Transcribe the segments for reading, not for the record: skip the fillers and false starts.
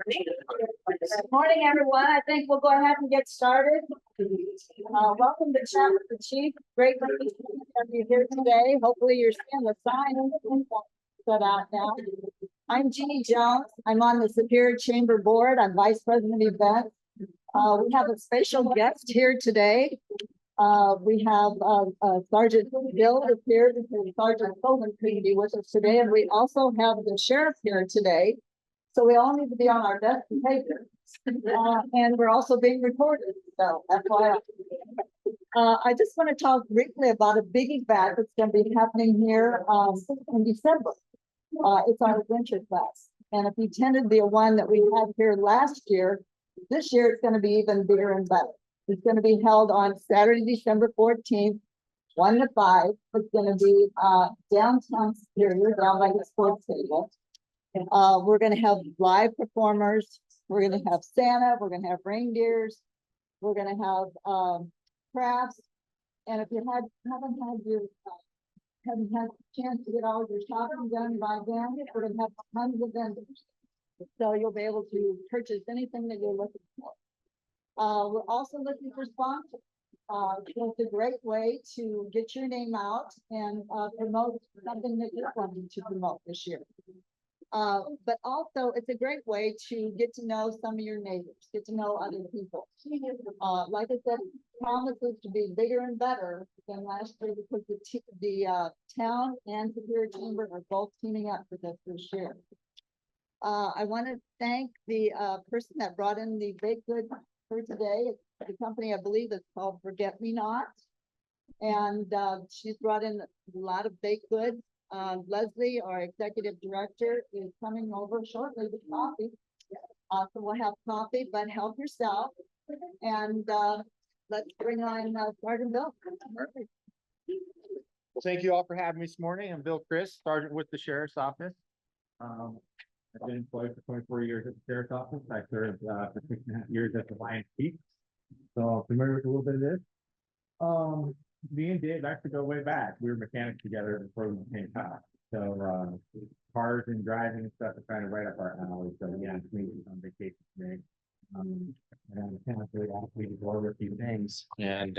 Good morning, everyone. I think we'll go ahead and get started. Welcome to Chat with the Chief. Great to have you here today. Hopefully you're seeing the sign set out now. I'm Jeannie Jones. I'm on the Superior Chamber Board. I'm Vice President of Events. We have a special guest here today. We have Sergeant Bill is here because Sergeant Coleman couldn't be with us today. And we also have the sheriff here today. So we all need to be on our best behavior. And we're also being recorded. So that's why I just want to talk briefly about a big event that's going to be happening here in December. It's our Adventure Class. And if you attended the one that we had here last year, this year it's going to be even bigger and better. It's going to be held on Saturday, December 14th, 1 to 5. It's going to be downtown Superior, down by the sports table. We're going to have live performers. We're going to have Santa. We're going to have reindeers. We're going to have crafts. And if you haven't had a chance to get all of your shopping done by then, we're going to have tons of vendors. So you'll be able to purchase anything that you're looking for. We're also looking for sponsors. It's a great way to get your name out and promote something that you're wanting to promote this year. But also it's a great way to get to know some of your neighbors, get to know other people. Like I said, it promises to be bigger and better than last year because the town and Superior Chamber are both teaming up for this year. I want to thank the person that brought in the baked goods for today. The company, I believe, is called Forget Me Not. And she's brought in a lot of baked goods. Leslie, our executive director, is coming over shortly with coffee. So we'll have coffee, but help yourself. And let's bring on Sergeant Bill. Perfect. Well, thank you all for having me this morning. I'm Bill Chris, Sergeant with the Sheriff's Office. I've been employed for 24 years at the Sheriff's Office. I served for 6.5 years at the Lions Peak. So I'm familiar with a little bit of this. Me and Dave actually go way back. We were mechanics together before we became cops. So cars and driving and stuff are kind of right up our alley. So yeah, we on vacation today. And I'm mechanically asked me to go over a few things. And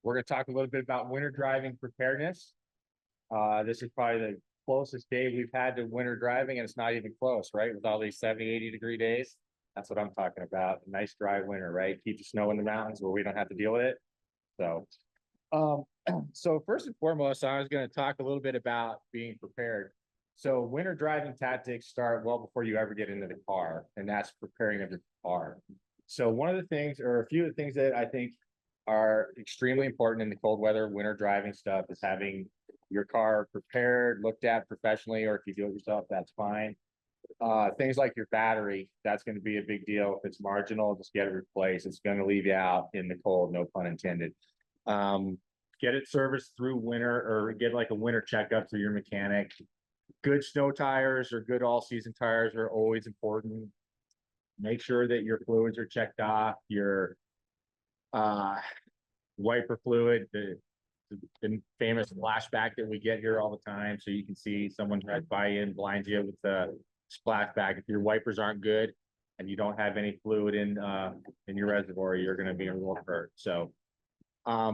we're going to talk a little bit about winter driving preparedness. This is probably the closest day we've had to winter driving, and it's not even close, right? With all these 70, 80-degree days. That's what I'm talking about. A nice dry winter, right? Keep the snow in the mountains where we don't have to deal with it. So first and foremost, I was going to talk a little bit about being prepared. So winter driving tactics start well before you ever get into the car, and that's preparing of the car. So one of the things, or a few of the things that I think are extremely important in the cold weather, winter driving stuff, is having your car prepared, looked at professionally, or if you do it yourself, that's fine. Things like your battery, that's going to be a big deal. If it's marginal, just get it replaced. It's going to leave you out in the cold, no pun intended. Get it serviced through winter, or get like a winter checkup through your mechanic. Good snow tires or good all-season tires are always important. Make sure that your fluids are checked off. Your wiper fluid, the famous flashback that we get here all the time. So you can see someone drives by you and blinds you with the splashback. If your wipers aren't good and you don't have any fluid in your reservoir, you're going to be a little hurt. So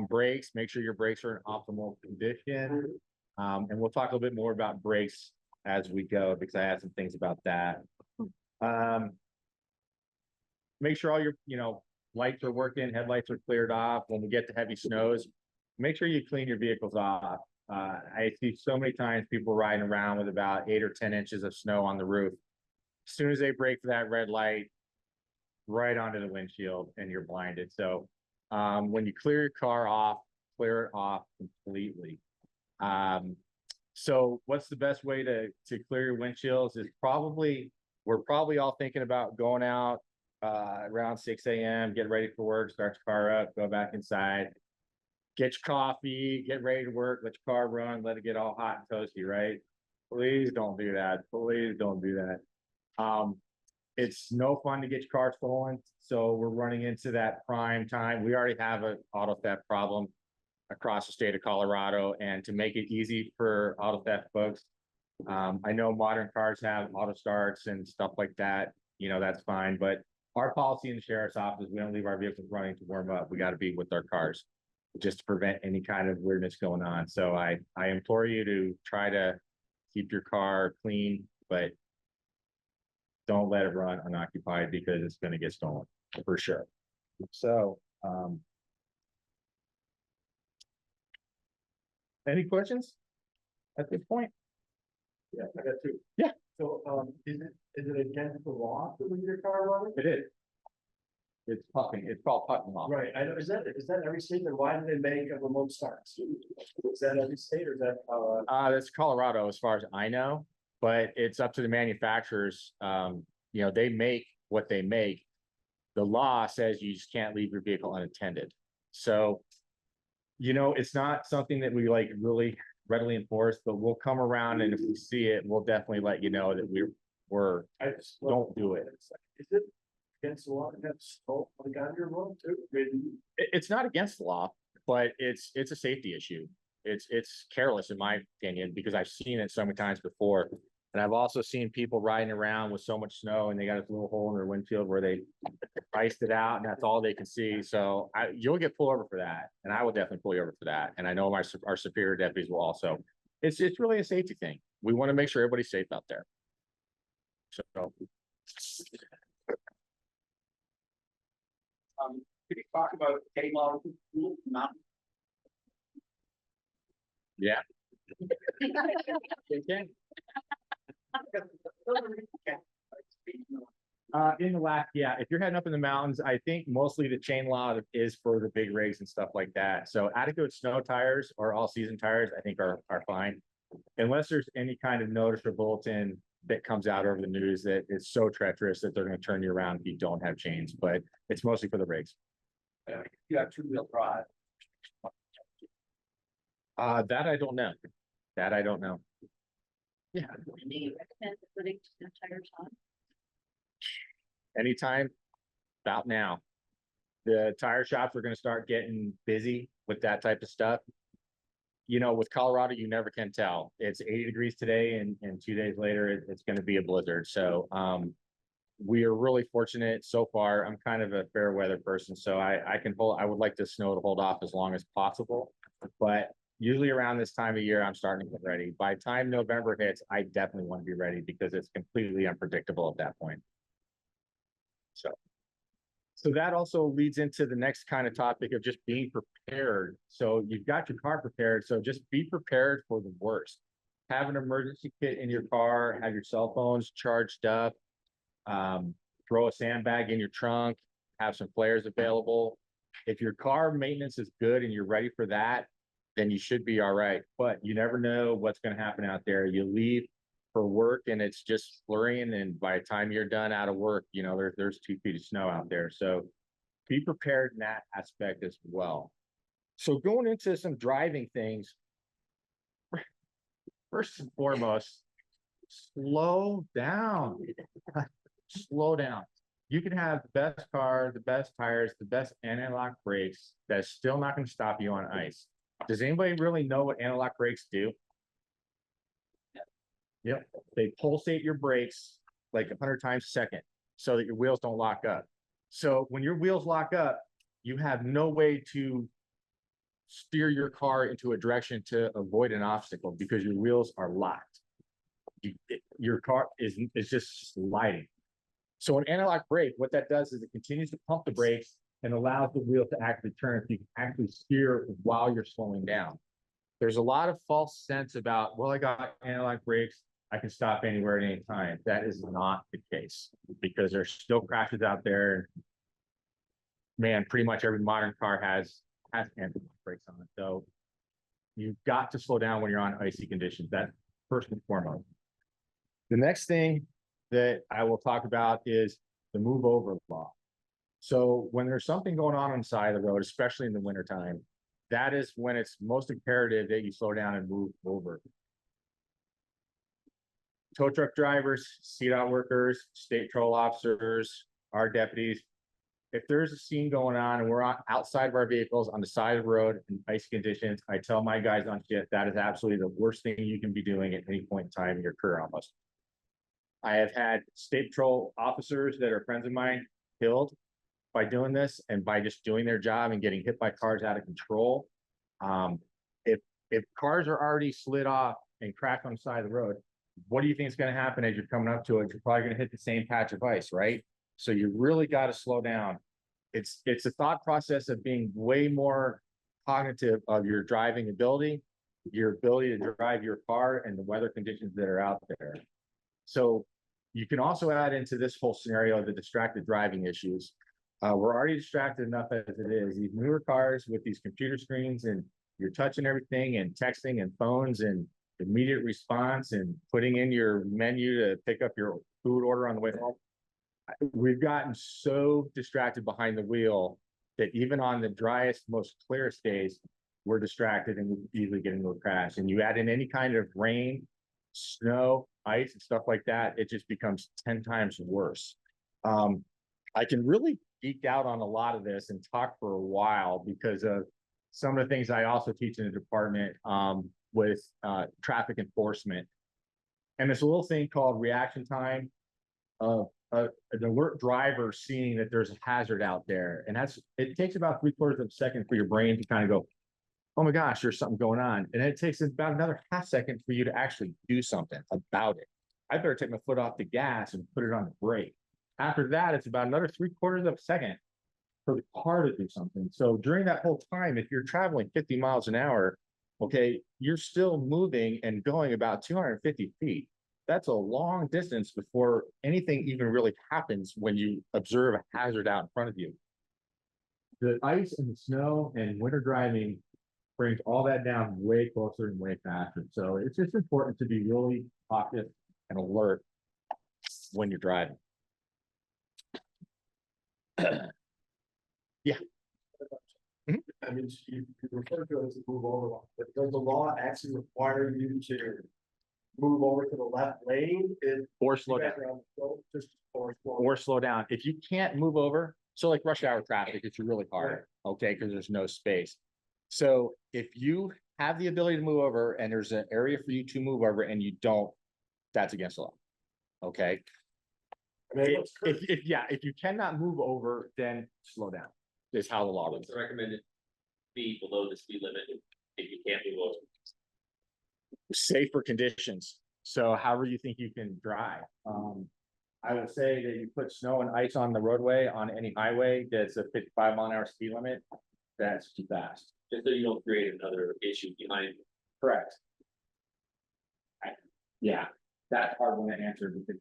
brakes, make sure your brakes are in optimal condition. And we'll talk a little bit more about brakes as we go, because I have some things about that. Make sure all your, lights are working, headlights are cleared off. When we get to heavy snows, make sure you clean your vehicles off. I see so many times people riding around with about 8 or 10 inches of snow on the roof. As soon as they brake for that red light, right onto the windshield, and you're blinded. So when you clear your car off, clear it off completely. So what's the best way to clear your windshields is we're probably all thinking about going out around 6 a.m., get ready for work, start your car up, go back inside, get your coffee, get ready to work, let your car run, let it get all hot and toasty, right? Please don't do that. Please don't do that. It's no fun to get your car stolen. So we're running into that prime time. We already have an auto theft problem across the state of Colorado. And to make it easy for auto theft folks, I know modern cars have auto starts and stuff like that. that's fine, but our policy in the sheriff's office, we don't leave our vehicles running to warm up. We got to be with our cars just to prevent any kind of weirdness going on. So I implore you to try to keep your car clean, but don't let it run unoccupied because it's going to get stolen for sure. So, any questions at this point? Yeah, I got two. Yeah. So, is it against the law to leave your car running? It is. It's puffing. It's called puffing law. Right, I know, is that every state, then why do they make a remote starts? Is that every state or is that, That's Colorado, as far as I know, but it's up to the manufacturers. They make what they make. The law says you just can't leave your vehicle unattended. So, it's not something that we like really readily enforce, but we'll come around and if we see it, we'll definitely let you know that we're I just. don't do it. Is it against the law to have smoke on your road too? It's not against the law, but it's a safety issue. It's careless in my opinion, because I've seen it so many times before. And I've also seen people riding around with so much snow and they got this little hole in their windshield where they iced it out and that's all they can see. So you'll get pulled over for that. And I will definitely pull you over for that. And I know our superior deputies will also. It's really a safety thing. We want to make sure everybody's safe out there. So. Could you talk about K-Law not? Yeah. Okay. In the last, yeah, if you're heading up in the mountains, I think mostly the chain law is for the big rigs and stuff like that. So adequate snow tires or all season tires, I think are fine. Unless there's any kind of notice or bulletin that comes out over the news that it's so treacherous that they're going to turn you around if you don't have chains, but it's mostly for the rigs. You have two-wheel drive. That I don't know. That I don't know. Yeah. Do you recommend putting snow tires on? Anytime about now. The tire shops are going to start getting busy with that type of stuff. With Colorado, you never can tell. It's 80 degrees today and 2 days later, it's going to be a blizzard. So we are really fortunate so far. I'm kind of a fair weather person, so I would like the snow to hold off as long as possible. But usually around this time of year, I'm starting to get ready. By the time November hits, I definitely want to be ready because it's completely unpredictable at that point. So that also leads into the next kind of topic of just being prepared. So you've got your car prepared. So just be prepared for the worst. Have an emergency kit in your car, have your cell phones charged up, throw a sandbag in your trunk, have some flares available. If your car maintenance is good and you're ready for that, then you should be all right. But you never know what's going to happen out there. You leave for work and it's just flurrying, and by the time you're done out of work, there's 2 feet of snow out there. So be prepared in that aspect as well. So going into some driving things, first and foremost, slow down. Slow down. You can have the best car, the best tires, the best anti-lock brakes. That's still not going to stop you on ice. Does anybody really know what anti-lock brakes do? Yep. They pulsate your brakes like 100 times a second so that your wheels don't lock up. So when your wheels lock up, you have no way to steer your car into a direction to avoid an obstacle because your wheels are locked. Your car is just sliding. So an anti-lock brake, what that does is it continues to pump the brakes and allows the wheel to actually turn so you can actually steer while you're slowing down. There's a lot of false sense about, well, I got anti-lock brakes, I can stop anywhere at any time. That is not the case because there's still crashes out there. Man, pretty much every modern car has anti-lock brakes on it. So you've got to slow down when you're on icy conditions. That's first and foremost. The next thing that I will talk about is the move over law. So when there's something going on the side of the road, especially in the wintertime, that is when it's most imperative that you slow down and move over. Tow truck drivers, CDOT workers, state patrol officers, our deputies, if there's a scene going on and we're outside of our vehicles on the side of the road in icy conditions, I tell my guys on shift that is absolutely the worst thing you can be doing at any point in time in your career almost. I have had state patrol officers that are friends of mine killed by doing this and by just doing their job and getting hit by cars out of control. If, if cars are already slid off and cracked on the side of the road, what do you think is gonna happen as you're coming up to it? You're probably gonna hit the same patch of ice, right? So you really gotta slow down. It's a thought process of being way more cognitive of your driving ability, your ability to drive your car and the weather conditions that are out there. So you can also add into this whole scenario the distracted driving issues. We're already distracted enough as it is. These newer cars with these computer screens and you're touching everything and texting and phones and immediate response and putting in your menu to pick up your food order on the way home. We've gotten so distracted behind the wheel that even on the driest, most clearest days, we're distracted and we easily get into a crash. And you add in any kind of rain, snow, ice and stuff like that, it just becomes 10 times worse. I can really geek out on a lot of this and talk for a while because of some of the things I also teach in the department with traffic enforcement. And there's a little thing called reaction time of an alert driver seeing that there's a hazard out there. And it takes about 3/4 of a second for your brain to kind of go, oh my gosh, there's something going on. And it takes about another half second for you to actually do something about it. I better take my foot off the gas and put it on the brake. After that, it's about another 3/4 of a second for the car to do something. So during that whole time, if you're traveling 50 miles an hour, okay, you're still moving and going about 250 feet. That's a long distance before anything even really happens when you observe a hazard out in front of you. The ice and the snow and winter driving brings all that down way closer and way faster. So it's just important to be really cautious and alert when you're driving. Yeah. I mean, you refer to it as a move over, but does the law actually require you to move over to the left lane? Or slow down. Or slow down. If you can't move over, so like rush hour traffic, it's really hard, okay, because there's no space. So if you have the ability to move over and there's an area for you to move over and you don't, that's against the law. Okay. If you cannot move over, then slow down, is how the law is. What's the recommended speed below the speed limit if you can't move over? Safer conditions. So however you think you can drive. I would say that you put snow and ice on the roadway on any highway that's a 55-mile-an-hour speed limit, that's too fast. Just so you don't create another issue behind. Correct. Yeah, that's hard one to answer because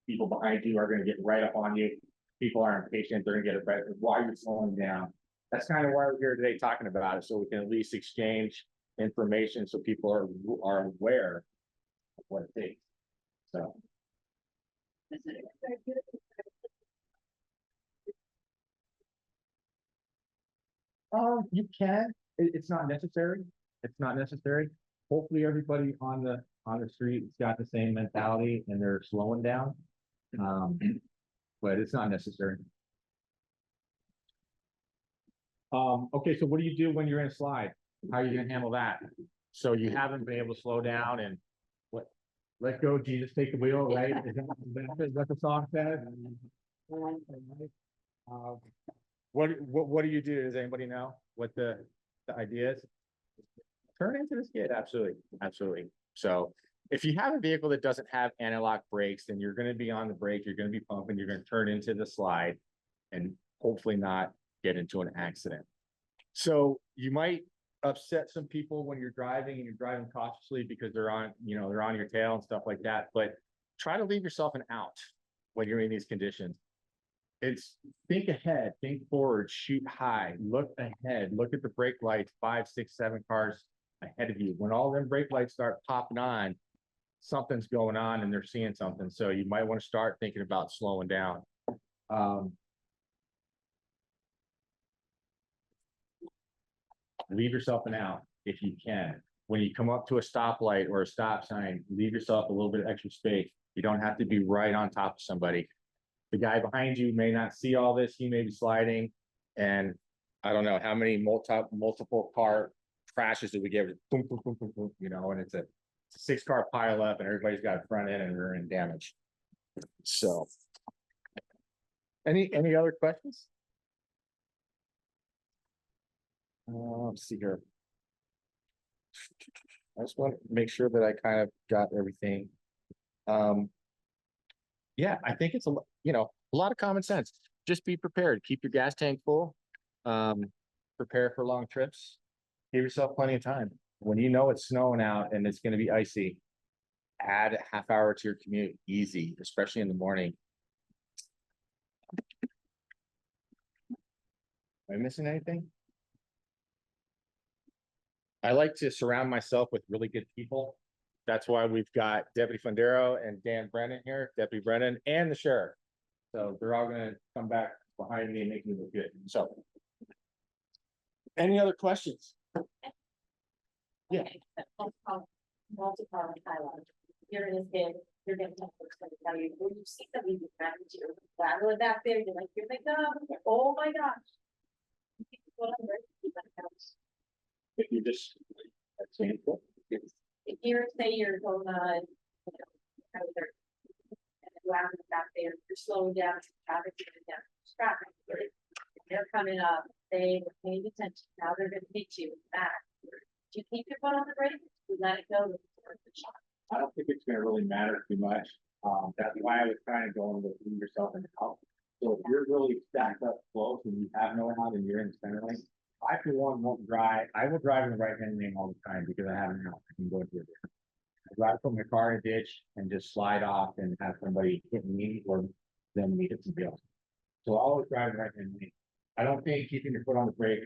people behind you are gonna get right up on you. People are impatient, they're gonna get it right. Why are you slowing down? That's kind of why we're here today talking about it, so we can at least exchange information so people are aware of what it takes. So. You can, it's not necessary. It's not necessary. Hopefully everybody on the street has got the same mentality and they're slowing down. But it's not necessary. Okay, so what do you do when you're in a slide? How are you gonna handle that? So you haven't been able to slow down and let go, Jesus, take the wheel, right? Is that the song says? What do you do? Does anybody know what the idea is? Turn into the skid, absolutely, absolutely. So if you have a vehicle that doesn't have anti-lock brakes, then you're gonna be on the brake, you're gonna be pumping, you're gonna turn into the slide and hopefully not get into an accident. So you might upset some people when you're driving and you're driving cautiously because they're on your tail and stuff like that, but try to leave yourself an out when you're in these conditions. It's think ahead, think forward, shoot high, look ahead, look at the brake lights, 5, 6, 7 cars ahead of you. When all them brake lights start popping on, something's going on and they're seeing something. So you might want to start thinking about slowing down. Leave yourself an out if you can. When you come up to a stoplight or a stop sign, leave yourself a little bit of extra space. You don't have to be right on top of somebody. The guy behind you may not see all this, he may be sliding, and I don't know how many multiple car crashes that we get, boom, boom, boom, boom, boom, and it's a 6-car pileup and everybody's got a front end and rear end damage. So. Any other questions? Let's see here. I just want to make sure that I kind of got everything. Yeah, I think it's a lot of common sense. Just be prepared, keep your gas tank full. Prepare for long trips. Give yourself plenty of time. When you know it's snowing out and it's gonna be icy, add a half hour to your commute, easy, especially in the morning. Am I missing anything? I like to surround myself with really good people. That's why we've got Deputy Fundero and Dan Brennan here, Deputy Brennan and the sheriff. So they're all gonna come back behind me and make me look good. So. Any other questions? Yeah. Okay, multi-part highlight. You're in this game, you're gonna tell you, when you see somebody who's back to you, rattle back there, you're like, oh my gosh. What I'm ready to keep my house. If you just. That's painful. If you're, say you're going on, and back there, you're slowing down, traffic, traffic. They're coming up, they were paying attention, now they're gonna hit you back. Do you keep your foot on the brake? You let it go. I don't think it's gonna really matter too much. That's why I was kind of going with leave yourself in the house. So if you're really stacked up close and you have no one out and you're in the center lane, I for one won't drive. I will drive in the right hand lane all the time because I have an out. I can go into it. I'd rather put my car in a ditch and just slide off and have somebody hit me or them me hit somebody else. So I'll always drive in the right hand lane. I don't think keeping your foot on the brake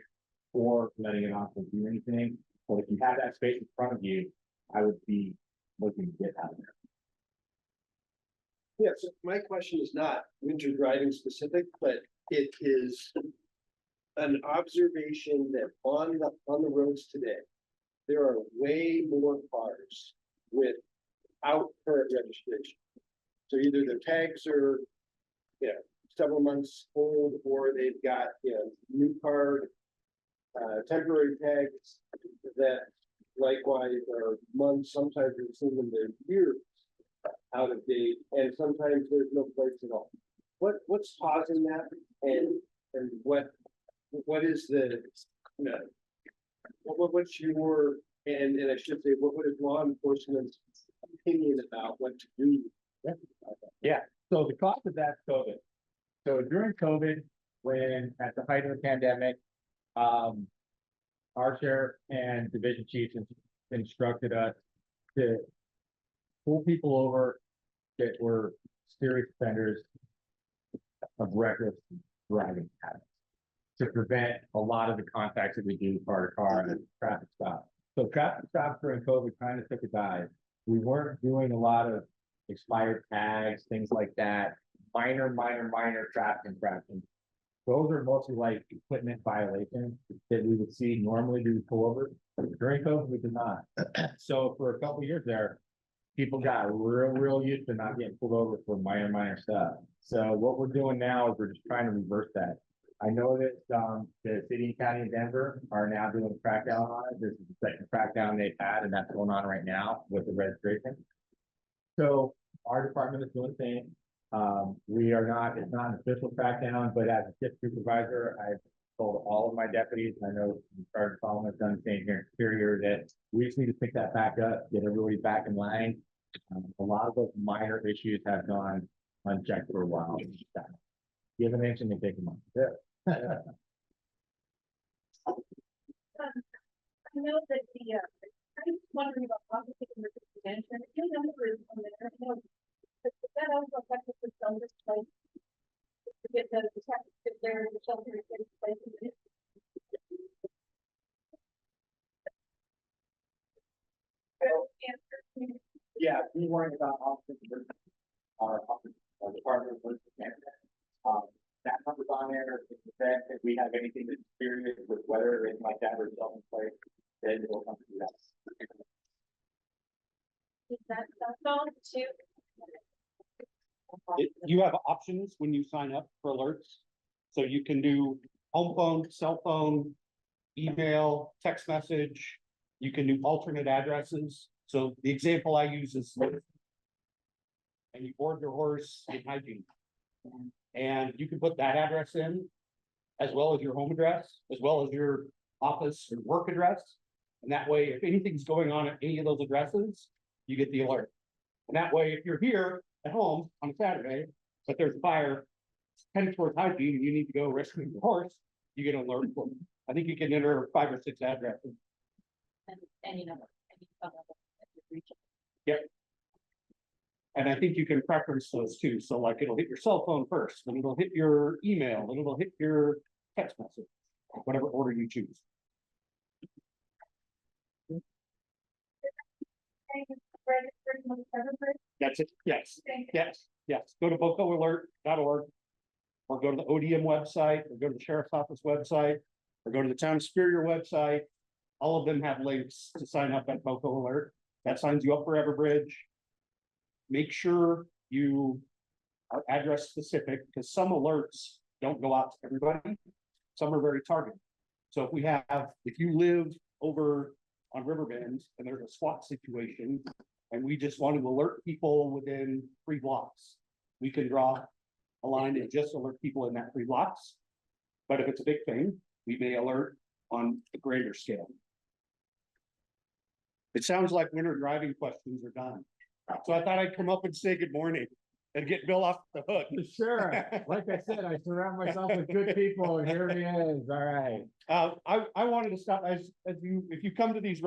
or letting it off will do anything. But if you have that space in front of you, I would be looking to get out of there. Yeah, so my question is not winter driving specific, but it is an observation that on the roads today, there are way more cars without current registration. So either their tags are, several months old, or they've got, new card, temporary tags that likewise are months, sometimes we've seen them, they're years out of date, and sometimes there's no plates at all. What's causing that, and what is the, what's your, and I should say, what is law enforcement's opinion about what to do? Yeah, so the cause of that's COVID. So during COVID, when at the height of the pandemic, our sheriff and division chiefs instructed us to pull people over that were serious offenders of reckless driving habits to prevent a lot of the contacts that we do car to car and traffic stops. So traffic stops during COVID kind of took a dive. We weren't doing a lot of expired tags, things like that, minor traffic infractions. Those are mostly like equipment violations that we would see normally do pull over. During COVID, we did not. So for a couple of years there, people got real used to not getting pulled over for minor stuff. So what we're doing now is we're just trying to reverse that. I know that the city and county of Denver are now doing a crackdown on it. This is the second crackdown they've had, and that's going on right now with the registration. So our department is doing the same. It's not an official crackdown, but as a shift supervisor, I've told all of my deputies, I know Sergeant Solomon has done the same here in Superior, that we just need to pick that back up, get everybody back in line. A lot of those minor issues have gone unchecked for a while. Give an inch and they take a month. Yeah. I know that I'm just wondering about positive emergency management. If you know there is one there, but that also affects the shelter place. To get the detective there, the shelter is in place. Yeah, we worried about officers, our department of management. That number's on there. If we have anything that's serious with weather or anything like that, or shelter in place, then we'll come to that. Is that phone too? You have options when you sign up for alerts. So you can do home phone, cell phone, email, text message. You can do alternate addresses. So the example I use is, and you board your horse in hygiene. And you can put that address in, as well as your home address, as well as your office or work address. And that way, if anything's going on at any of those addresses, you get the alert. And that way, if you're here at home on a Saturday, but there's a fire heading towards hygiene and you need to go rescue your horse, you get an alert. I think you can enter 5 or 6 addresses. And any number, any phone number that you're reaching. And I think you can preference those too. So like it'll hit your cell phone first, then it'll hit your email, then it'll hit your text message, whatever order you choose. That's it. Yes, yes. Go to bocoalert.org. Or go to the ODM website, or go to the sheriff's office website, or go to the town of Superior website. All of them have links to sign up at Boco Alert. That signs you up for Everbridge. Make sure you are address specific, because some alerts don't go out to everybody. Some are very targeted. So if you live over on Riverbend and there's a SWAT situation, and we just want to alert people within 3 blocks, we can draw a line and just alert people in that 3 blocks. But if it's a big thing, we may alert on a greater scale. It sounds like winter driving questions are done. So I thought I'd come up and say good morning and get Bill off the hook. Sure, like I said, I surround myself with good people, and here he is, all right. I wanted to stop if you come to these